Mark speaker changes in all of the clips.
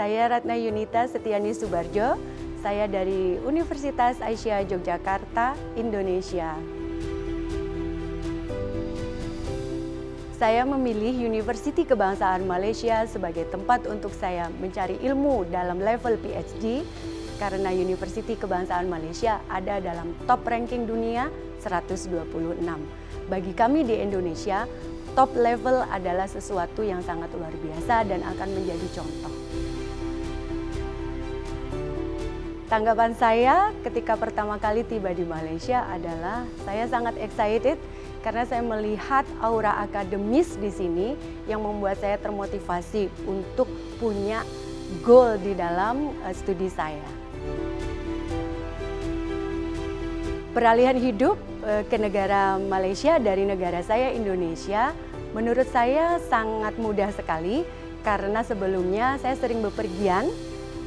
Speaker 1: Saya Ratna Yunita Setiani Subarjo, saya dari Universitas Aisyah Yogyakarta, Indonesia. Saya memilih Universiti Kebangsaan Malaysia sebagai tempat untuk saya mencari ilmu dalam level PhD karena Universiti Kebangsaan Malaysia ada dalam top ranking dunia 126. Bagi kami di Indonesia, top level adalah sesuatu yang sangat luar biasa dan akan menjadi contoh. Tanggapan saya ketika pertama kali tiba di Malaysia adalah saya sangat excited karena saya melihat aura akademis di sini yang membuat saya termotivasi untuk punya goal di dalam studi saya. Peralihan hidup ke negara Malaysia dari negara saya Indonesia menurut saya sangat mudah sekali karena sebelumnya saya sering bepergian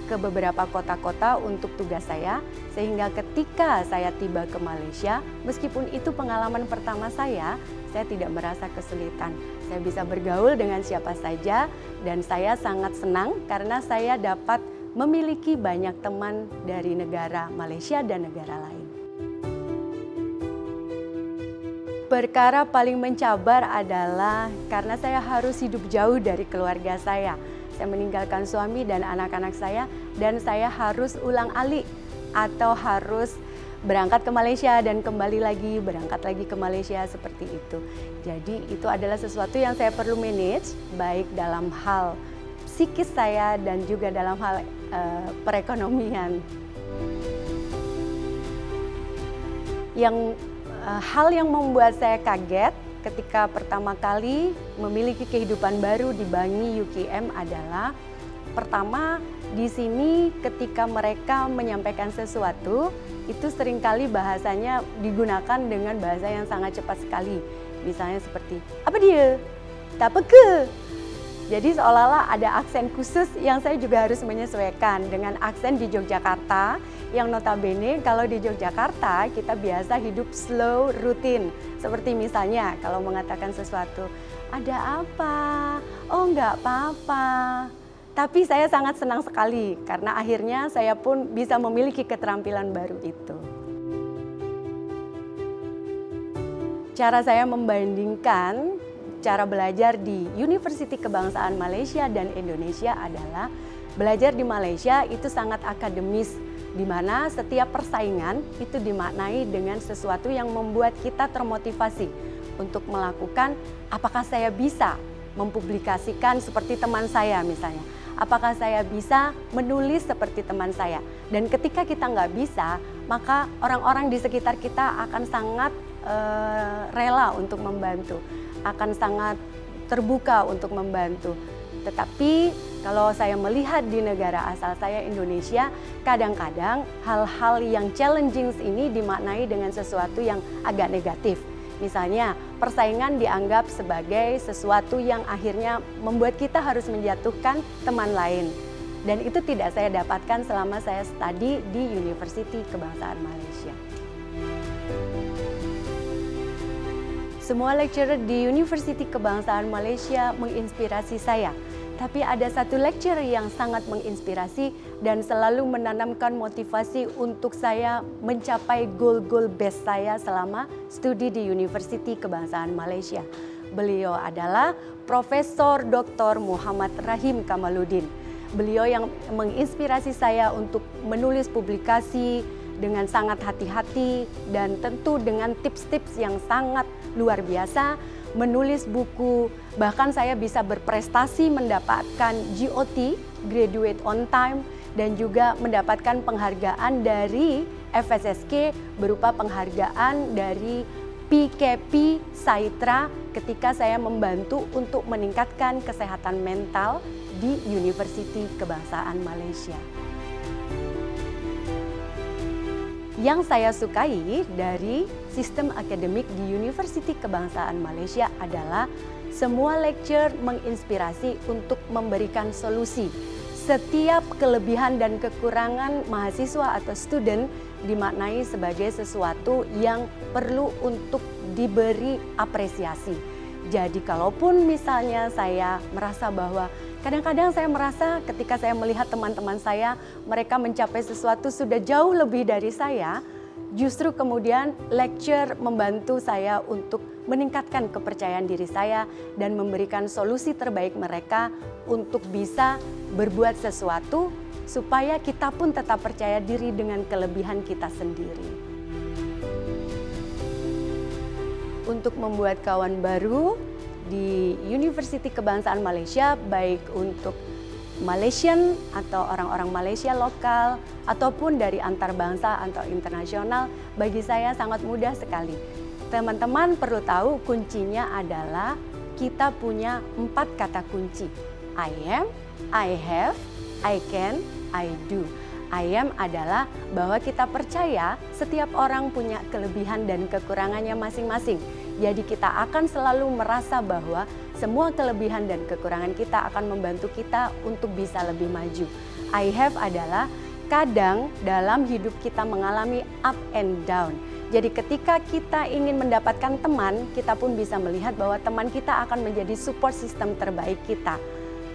Speaker 1: ke beberapa kota-kota untuk tugas saya, sehingga ketika saya tiba ke Malaysia, meskipun itu pengalaman pertama saya tidak merasa kesulitan. Saya bisa bergaul dengan siapa saja dan saya sangat senang karena saya dapat memiliki banyak teman dari negara Malaysia dan negara lain. Perkara paling mencabar adalah karena saya harus hidup jauh dari keluarga saya. Saya meninggalkan suami dan anak-anak saya dan saya harus ulang-alik atau harus berangkat ke Malaysia dan kembali lagi, berangkat lagi ke Malaysia seperti itu. Jadi itu adalah sesuatu yang saya perlu manage baik dalam hal psikis saya dan juga dalam hal perekonomian. Hal yang membuat saya kaget ketika pertama kali memiliki kehidupan baru di Bangi UKM adalah pertama di sini ketika mereka menyampaikan sesuatu itu seringkali bahasanya digunakan dengan bahasa yang sangat cepat sekali. Misalnya seperti, apa dia? Tak apa ke? Jadi seolah-olah ada aksen khusus yang saya juga harus menyesuaikan dengan aksen di Yogyakarta yang notabene kalau di Yogyakarta kita biasa hidup slow, rutin. Seperti misalnya kalau mengatakan sesuatu, ada apa? Oh enggak apa-apa. Tapi saya sangat senang sekali karena akhirnya saya pun bisa memiliki keterampilan baru itu. Cara saya membandingkan cara belajar di Universiti Kebangsaan Malaysia dan Indonesia adalah belajar di Malaysia itu sangat akademis, di mana setiap persaingan itu dimaknai dengan sesuatu yang membuat kita termotivasi untuk melakukan apakah saya bisa mempublikasikan seperti teman saya misalnya, apakah saya bisa menulis seperti teman saya. Dan ketika kita nggak bisa, maka orang-orang di sekitar kita akan sangat rela untuk membantu, akan sangat terbuka untuk membantu. Tetapi kalau saya melihat di negara asal saya Indonesia, kadang-kadang hal-hal yang challenging ini dimaknai dengan sesuatu yang agak negatif. Misalnya persaingan dianggap sebagai sesuatu yang akhirnya membuat kita harus menjatuhkan teman lain. Dan itu tidak saya dapatkan selama saya studi di Universiti Kebangsaan Malaysia. Semua lecturer di Universiti Kebangsaan Malaysia menginspirasi saya. Tapi ada satu lecturer yang sangat menginspirasi dan selalu menanamkan motivasi untuk saya mencapai goal-goal best saya selama studi di Universiti Kebangsaan Malaysia. Beliau adalah Profesor Dr. Muhammad Rahim Kamaluddin. Beliau yang menginspirasi saya untuk menulis publikasi dengan sangat hati-hati dan tentu dengan tips-tips yang sangat luar biasa, menulis buku, bahkan saya bisa berprestasi mendapatkan GOT, Graduate on Time, dan juga mendapatkan penghargaan dari FSSK berupa penghargaan dari PKP Saitra ketika saya membantu untuk meningkatkan kesehatan mental di Universiti Kebangsaan Malaysia. Yang saya sukai dari sistem akademik di Universiti Kebangsaan Malaysia adalah semua lecture menginspirasi untuk memberikan solusi. Setiap kelebihan dan kekurangan mahasiswa atau student dimaknai sebagai sesuatu yang perlu untuk diberi apresiasi. Jadi kalaupun misalnya saya merasa bahwa kadang-kadang saya merasa ketika saya melihat teman-teman saya, mereka mencapai sesuatu sudah jauh lebih dari saya, justru kemudian lecture membantu saya untuk meningkatkan kepercayaan diri saya dan memberikan solusi terbaik mereka untuk bisa berbuat sesuatu supaya kita pun tetap percaya diri dengan kelebihan kita sendiri. Untuk membuat kawan baru di University Kebangsaan Malaysia, baik untuk Malaysian atau orang-orang Malaysia lokal ataupun dari antar bangsa atau internasional, bagi saya sangat mudah sekali. Teman-teman perlu tahu kuncinya adalah kita punya 4 kata kunci. I am, I have, I can, I do. I am adalah bahwa kita percaya setiap orang punya kelebihan dan kekurangannya masing-masing. Jadi kita akan selalu merasa bahwa semua kelebihan dan kekurangan kita akan membantu kita untuk bisa lebih maju. I have adalah kadang dalam hidup kita mengalami up and down. Jadi ketika kita ingin mendapatkan teman, kita pun bisa melihat bahwa teman kita akan menjadi support system terbaik kita.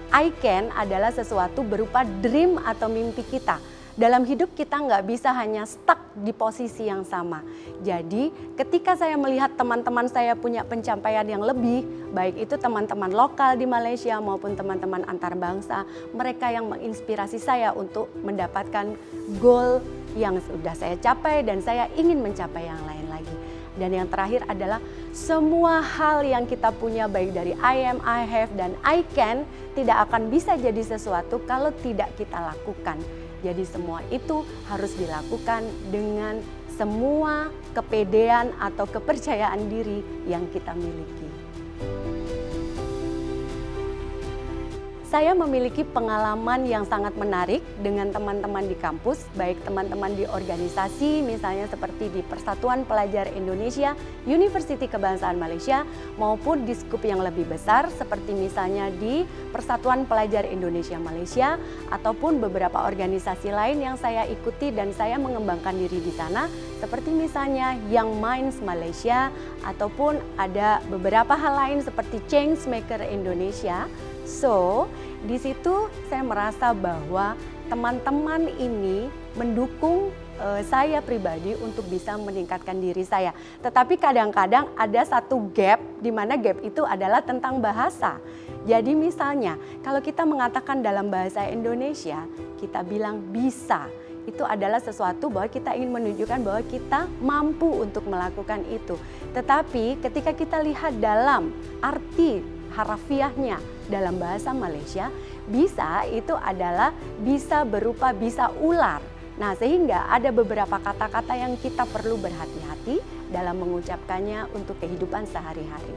Speaker 1: I can adalah sesuatu berupa dream atau mimpi kita. Dalam hidup kita nggak bisa hanya stuck di posisi yang sama. Jadi ketika saya melihat teman-teman saya punya pencapaian yang lebih, baik itu teman-teman lokal di Malaysia maupun teman-teman antar bangsa, mereka yang menginspirasi saya untuk mendapatkan goal yang sudah saya capai dan saya ingin mencapai yang lain lagi. Dan yang terakhir adalah semua hal yang kita punya baik dari I am, I have, dan I can tidak akan bisa jadi sesuatu kalau tidak kita lakukan. Jadi semua itu harus dilakukan dengan semua kepedean atau kepercayaan diri yang kita miliki. Saya memiliki pengalaman yang sangat menarik dengan teman-teman di kampus, baik teman-teman di organisasi misalnya seperti di Persatuan Pelajar Indonesia, University Kebangsaan Malaysia, maupun di skup yang lebih besar seperti misalnya di Persatuan Pelajar Indonesia Malaysia, ataupun beberapa organisasi lain yang saya ikuti dan saya mengembangkan diri di sana, seperti misalnya Young Minds Malaysia, ataupun ada beberapa hal lain seperti Changemaker Indonesia. So, di situ saya merasa bahwa teman-teman ini mendukung saya pribadi untuk bisa meningkatkan diri saya. Tetapi kadang-kadang ada satu gap, di mana gap itu adalah tentang bahasa. Jadi misalnya, kalau kita mengatakan dalam bahasa Indonesia, kita bilang bisa. Itu adalah sesuatu bahwa kita ingin menunjukkan bahwa kita mampu untuk melakukan itu. Tetapi ketika kita lihat dalam arti harafiahnya dalam bahasa Malaysia, bisa itu adalah bisa berupa bisa ular. Nah, sehingga ada beberapa kata-kata yang kita perlu berhati-hati dalam mengucapkannya untuk kehidupan sehari-hari.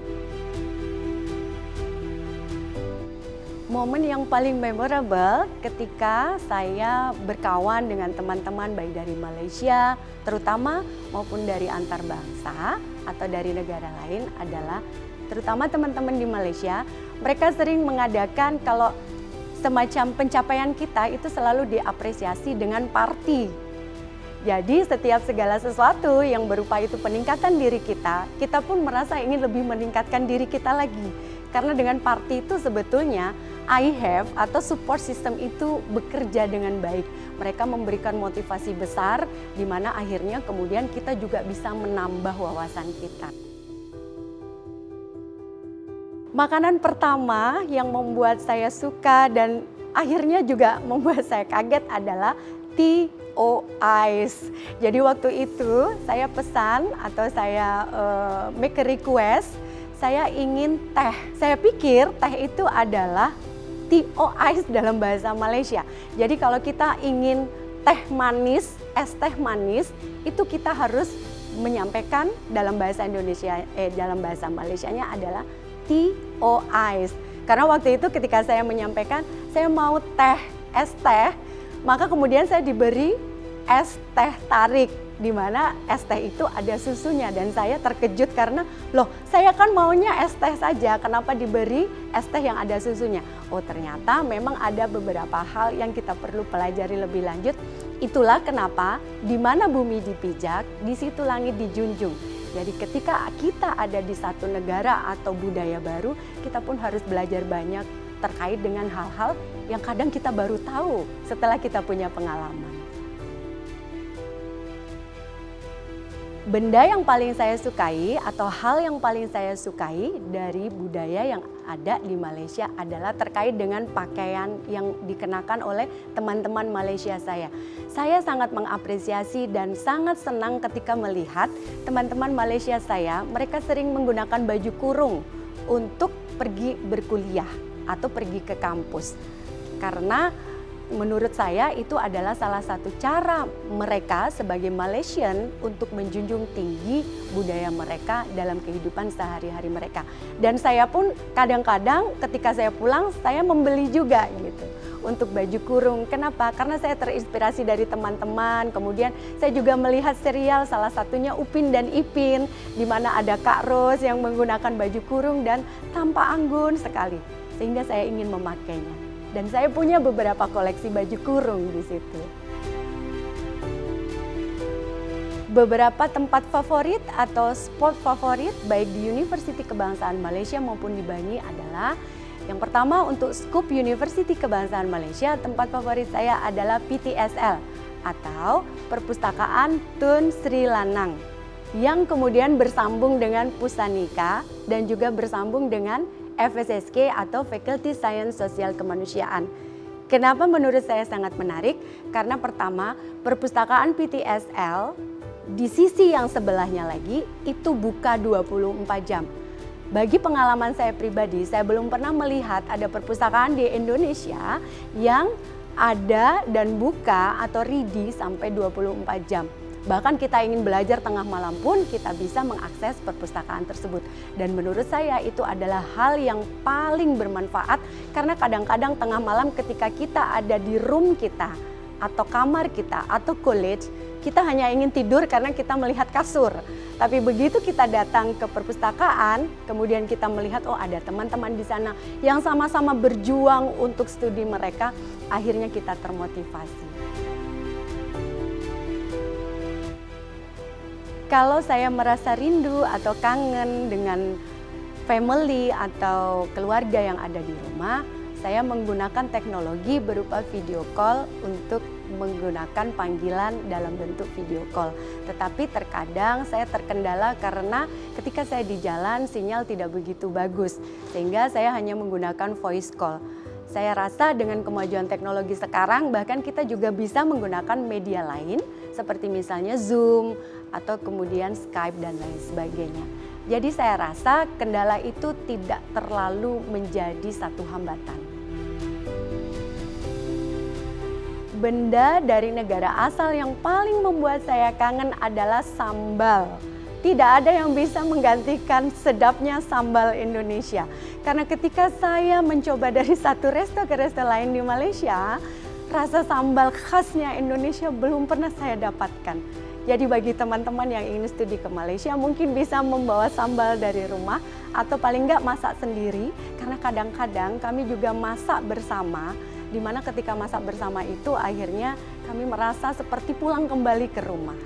Speaker 1: Momen yang paling memorable ketika saya berkawan dengan teman-teman baik dari Malaysia terutama maupun dari antar bangsa atau dari negara lain adalah terutama teman-teman di Malaysia, mereka sering mengadakan kalau semacam pencapaian kita itu selalu diapresiasi dengan party. Jadi setiap segala sesuatu yang berupa itu peningkatan diri kita, kita pun merasa ingin lebih meningkatkan diri kita lagi. Karena dengan party itu sebetulnya I have atau support system itu bekerja dengan baik. Mereka memberikan motivasi besar di mana akhirnya kemudian kita juga bisa menambah wawasan kita. Makanan pertama yang membuat saya suka dan akhirnya juga membuat saya kaget adalah TO Ice. Jadi waktu itu saya pesan atau saya make a request, saya ingin teh. Saya pikir teh itu adalah TO Ice dalam bahasa Malaysia. Jadi kalau kita ingin teh manis, es teh manis, itu kita harus menyampaikan dalam bahasa Indonesia, dalam bahasa Malaysianya adalah TO Ice. Karena waktu itu ketika saya menyampaikan saya mau teh, es teh, maka kemudian saya diberi es teh tarik, di mana es teh itu ada susunya dan saya terkejut karena loh saya kan maunya es teh saja, kenapa diberi es teh yang ada susunya? Oh ternyata memang ada beberapa hal yang kita perlu pelajari lebih lanjut. Itulah kenapa di mana bumi dipijak, di situ langit dijunjung. Jadi ketika kita ada di satu negara atau budaya baru, kita pun harus belajar banyak terkait dengan hal-hal yang kadang kita baru tahu setelah kita punya pengalaman. Benda yang paling saya sukai atau hal yang paling saya sukai dari budaya yang ada di Malaysia adalah terkait dengan pakaian yang dikenakan oleh teman-teman Malaysia saya. Saya sangat mengapresiasi dan sangat senang ketika melihat teman-teman Malaysia saya, mereka sering menggunakan baju kurung untuk pergi berkuliah atau pergi ke kampus. Karena menurut saya itu adalah salah satu cara mereka sebagai Malaysian untuk menjunjung tinggi budaya mereka dalam kehidupan sehari-hari mereka. Dan saya pun kadang-kadang ketika saya pulang saya membeli juga gitu untuk baju kurung. Kenapa? Karena saya terinspirasi dari teman-teman. Kemudian saya juga melihat serial salah satunya Upin dan Ipin di mana ada Kak Ros yang menggunakan baju kurung dan tampak anggun sekali. Sehingga saya ingin memakainya. Dan saya punya beberapa koleksi baju kurung di situ. Beberapa tempat favorit atau spot favorit baik di Universiti Kebangsaan Malaysia maupun di Bangi adalah yang pertama untuk Scoop Universiti Kebangsaan Malaysia, tempat favorit saya adalah PTSL atau Perpustakaan Tun Sri Lanang yang kemudian bersambung dengan Pusanika dan juga bersambung dengan FSSK atau Faculty Science Sosial Kemanusiaan. Kenapa menurut saya sangat menarik? Karena pertama, perpustakaan PTSL di sisi yang sebelahnya lagi itu buka 24 jam. Bagi pengalaman saya pribadi, saya belum pernah melihat ada perpustakaan di Indonesia yang ada dan buka atau ready sampai 24 jam. Bahkan kita ingin belajar tengah malam pun kita bisa mengakses perpustakaan tersebut. Dan menurut saya itu adalah hal yang paling bermanfaat karena kadang-kadang tengah malam ketika kita ada di room kita atau kamar kita atau college, kita hanya ingin tidur karena kita melihat kasur. Tapi begitu kita datang ke perpustakaan, kemudian kita melihat oh ada teman-teman di sana yang sama-sama berjuang untuk studi mereka, akhirnya kita termotivasi. Kalau saya merasa rindu atau kangen dengan family atau keluarga yang ada di rumah, saya menggunakan teknologi berupa video call untuk menggunakan panggilan dalam bentuk video call. Tetapi terkadang saya terkendala karena ketika saya di jalan sinyal tidak begitu bagus, sehingga saya hanya menggunakan voice call. Saya rasa dengan kemajuan teknologi sekarang bahkan kita juga bisa menggunakan media lain seperti misalnya Zoom atau kemudian Skype dan lain sebagainya. Jadi saya rasa kendala itu tidak terlalu menjadi satu hambatan. Benda dari negara asal yang paling membuat saya kangen adalah sambal. Tidak ada yang bisa menggantikan sedapnya sambal Indonesia. Karena ketika saya mencoba dari satu resto ke resto lain di Malaysia, rasa sambal khasnya Indonesia belum pernah saya dapatkan. Jadi bagi teman-teman yang ingin studi ke Malaysia mungkin bisa membawa sambal dari rumah atau paling enggak masak sendiri. Karena kadang-kadang kami juga masak bersama, di mana ketika masak bersama itu akhirnya kami merasa seperti pulang kembali ke rumah.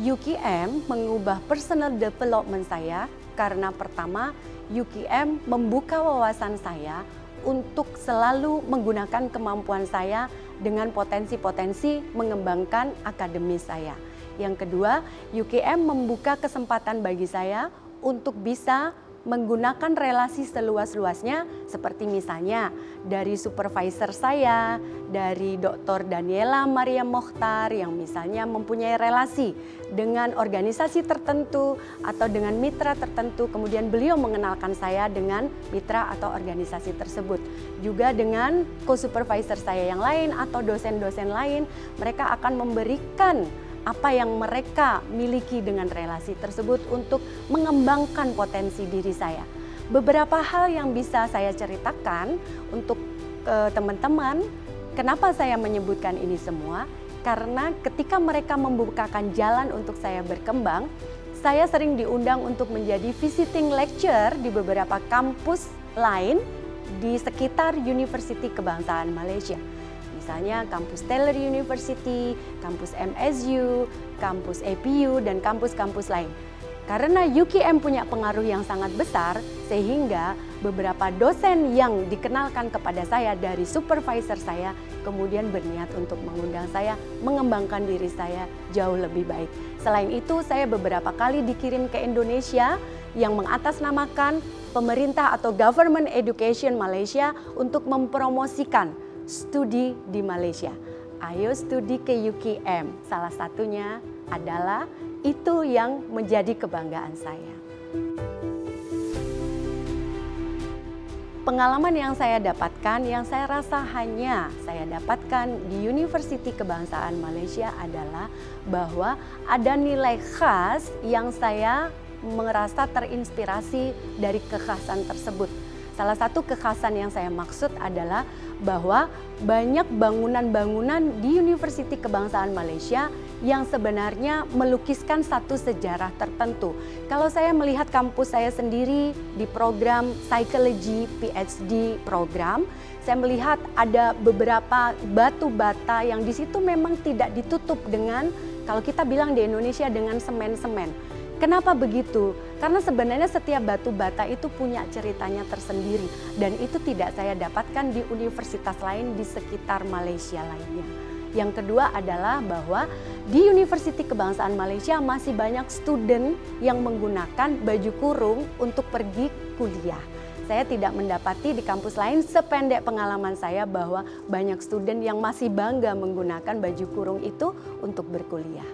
Speaker 1: UKM mengubah personal development saya karena pertama UKM membuka wawasan saya untuk selalu menggunakan kemampuan saya dengan potensi-potensi mengembangkan akademis saya. Yang kedua, UKM membuka kesempatan bagi saya untuk bisa menggunakan relasi seluas-luasnya seperti misalnya dari supervisor saya, dari Dr. Daniela Maria Mokhtar yang misalnya mempunyai relasi dengan organisasi tertentu atau dengan mitra tertentu, kemudian beliau mengenalkan saya dengan mitra atau organisasi tersebut. Juga dengan co-supervisor saya yang lain atau dosen-dosen lain, mereka akan memberikan apa yang mereka miliki dengan relasi tersebut untuk mengembangkan potensi diri saya. Beberapa hal yang bisa saya ceritakan untuk teman-teman, kenapa saya menyebutkan ini semua? Karena ketika mereka membukakan jalan untuk saya berkembang, saya sering diundang untuk menjadi visiting lecturer di beberapa kampus lain di sekitar Universiti Kebangsaan Malaysia. Misalnya kampus Taylor University, kampus MSU, kampus APU, dan kampus-kampus lain. Karena UKM punya pengaruh yang sangat besar, sehingga beberapa dosen yang dikenalkan kepada saya dari supervisor saya kemudian berniat untuk mengundang saya, mengembangkan diri saya jauh lebih baik. Selain itu, saya beberapa kali dikirim ke Indonesia yang mengatasnamakan pemerintah atau Government Education Malaysia untuk mempromosikan studi di Malaysia. Ayo studi ke UKM, salah satunya adalah itu yang menjadi kebanggaan saya. Pengalaman yang saya dapatkan, yang saya rasa hanya saya dapatkan di Universiti Kebangsaan Malaysia adalah bahwa ada nilai khas yang saya merasa terinspirasi dari kekhasan tersebut. Salah satu kekhasan yang saya maksud adalah bahwa banyak bangunan-bangunan di Universiti Kebangsaan Malaysia yang sebenarnya melukiskan satu sejarah tertentu. Kalau saya melihat kampus saya sendiri di program Psychology PhD program, saya melihat ada beberapa batu bata yang di situ memang tidak ditutup dengan, kalau kita bilang di Indonesia, dengan semen-semen. Kenapa begitu? Karena sebenarnya setiap batu bata itu punya ceritanya tersendiri dan itu tidak saya dapatkan di universitas lain di sekitar Malaysia lainnya. Yang kedua adalah bahwa di Universiti Kebangsaan Malaysia masih banyak student yang menggunakan baju kurung untuk pergi kuliah. Saya tidak mendapati di kampus lain sependek pengalaman saya bahwa banyak student yang masih bangga menggunakan baju kurung itu untuk berkuliah.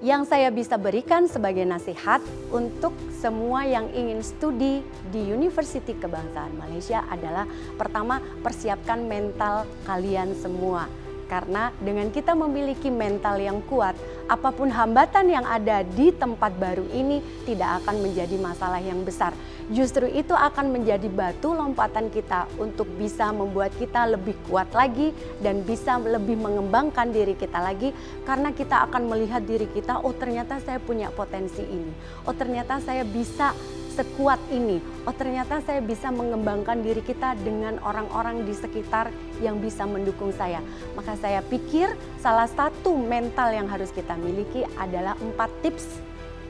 Speaker 1: Yang saya bisa berikan sebagai nasihat untuk semua yang ingin studi di Universiti Kebangsaan Malaysia adalah pertama, persiapkan mental kalian semua. Karena dengan kita memiliki mental yang kuat, apapun hambatan yang ada di tempat baru ini tidak akan menjadi masalah yang besar. Justru itu akan menjadi batu lompatan kita untuk bisa membuat kita lebih kuat lagi dan bisa lebih mengembangkan diri kita lagi. Karena kita akan melihat diri kita, oh ternyata saya punya potensi ini. Oh ternyata saya bisa sekuat ini. Oh ternyata saya bisa mengembangkan diri kita dengan orang-orang di sekitar yang bisa mendukung saya. Maka saya pikir salah satu mental yang harus kita miliki adalah 4 tips.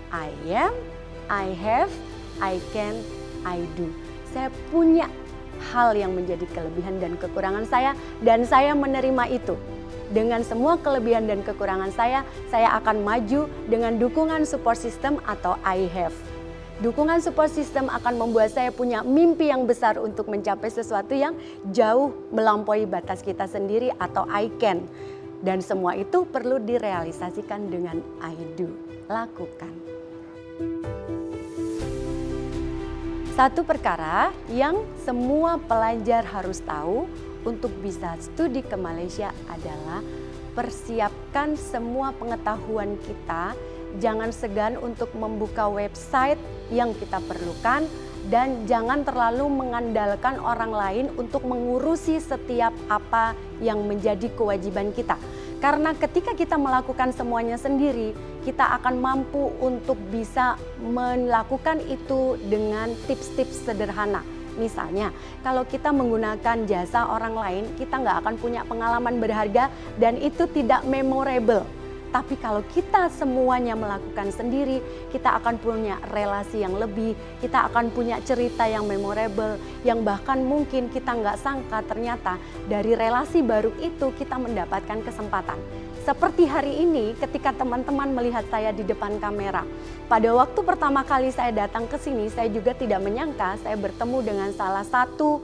Speaker 1: I am, I have, I can, I do. Saya punya hal yang menjadi kelebihan dan kekurangan saya dan saya menerima itu. Dengan semua kelebihan dan kekurangan saya akan maju dengan dukungan support system atau I have. Dukungan support system akan membuat saya punya mimpi yang besar untuk mencapai sesuatu yang jauh melampaui batas kita sendiri atau I can. Dan semua itu perlu direalisasikan dengan I do. Lakukan. Satu perkara yang semua pelajar harus tahu untuk bisa studi ke Malaysia adalah persiapkan semua pengetahuan kita. Jangan segan untuk membuka website yang kita perlukan dan jangan terlalu mengandalkan orang lain untuk mengurusi setiap apa yang menjadi kewajiban kita. Karena ketika kita melakukan semuanya sendiri, kita akan mampu untuk bisa melakukan itu dengan tips-tips sederhana. Misalnya, kalau kita menggunakan jasa orang lain, kita nggak akan punya pengalaman berharga dan itu tidak memorable. Tapi kalau kita semuanya melakukan sendiri, kita akan punya relasi yang lebih, kita akan punya cerita yang memorable, yang bahkan mungkin kita nggak sangka ternyata dari relasi baru itu kita mendapatkan kesempatan. Seperti hari ini ketika teman-teman melihat saya di depan kamera. Pada waktu pertama kali saya datang ke sini, saya juga tidak menyangka saya bertemu dengan salah satu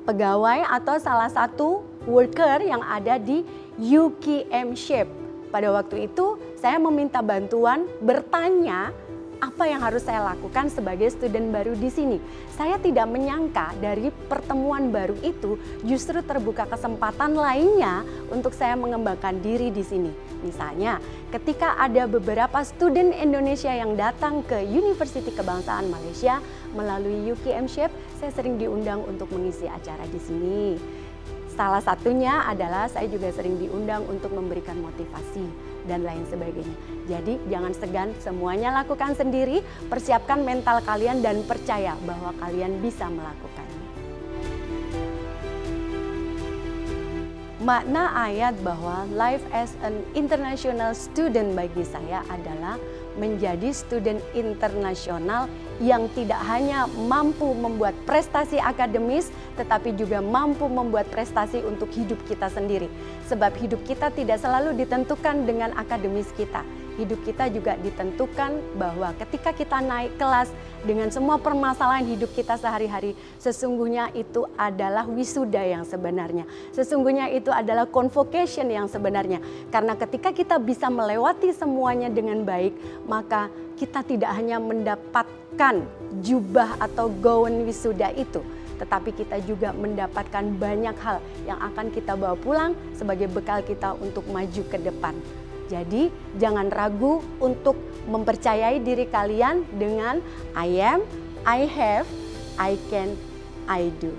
Speaker 1: pegawai atau salah satu worker yang ada di UKM Shape. Pada waktu itu saya meminta bantuan bertanya apa yang harus saya lakukan sebagai student baru di sini. Saya tidak menyangka dari pertemuan baru itu justru terbuka kesempatan lainnya untuk saya mengembangkan diri di sini. Misalnya, ketika ada beberapa student Indonesia yang datang ke Universiti Kebangsaan Malaysia melalui UKM Shape, saya sering diundang untuk mengisi acara di sini. Salah satunya adalah saya juga sering diundang untuk memberikan motivasi dan lain sebagainya. Jadi jangan segan, semuanya lakukan sendiri, persiapkan mental kalian dan percaya bahwa kalian bisa melakukannya. Makna ayat bahwa life as an international student bagi saya adalah menjadi student internasional yang tidak hanya mampu membuat prestasi akademis, tetapi juga mampu membuat prestasi untuk hidup kita sendiri. Sebab hidup kita tidak selalu ditentukan dengan akademis kita. Hidup kita juga ditentukan bahwa ketika kita naik kelas dengan semua permasalahan hidup kita sehari-hari, sesungguhnya itu adalah wisuda yang sebenarnya. Sesungguhnya itu adalah convocation yang sebenarnya. Karena ketika kita bisa melewati semuanya dengan baik, maka kita tidak hanya mendapatkan jubah atau gaun wisuda itu, tetapi kita juga mendapatkan banyak hal yang akan kita bawa pulang sebagai bekal kita untuk maju ke depan. Jadi jangan ragu untuk mempercayai diri kalian dengan I am, I have, I can, I do.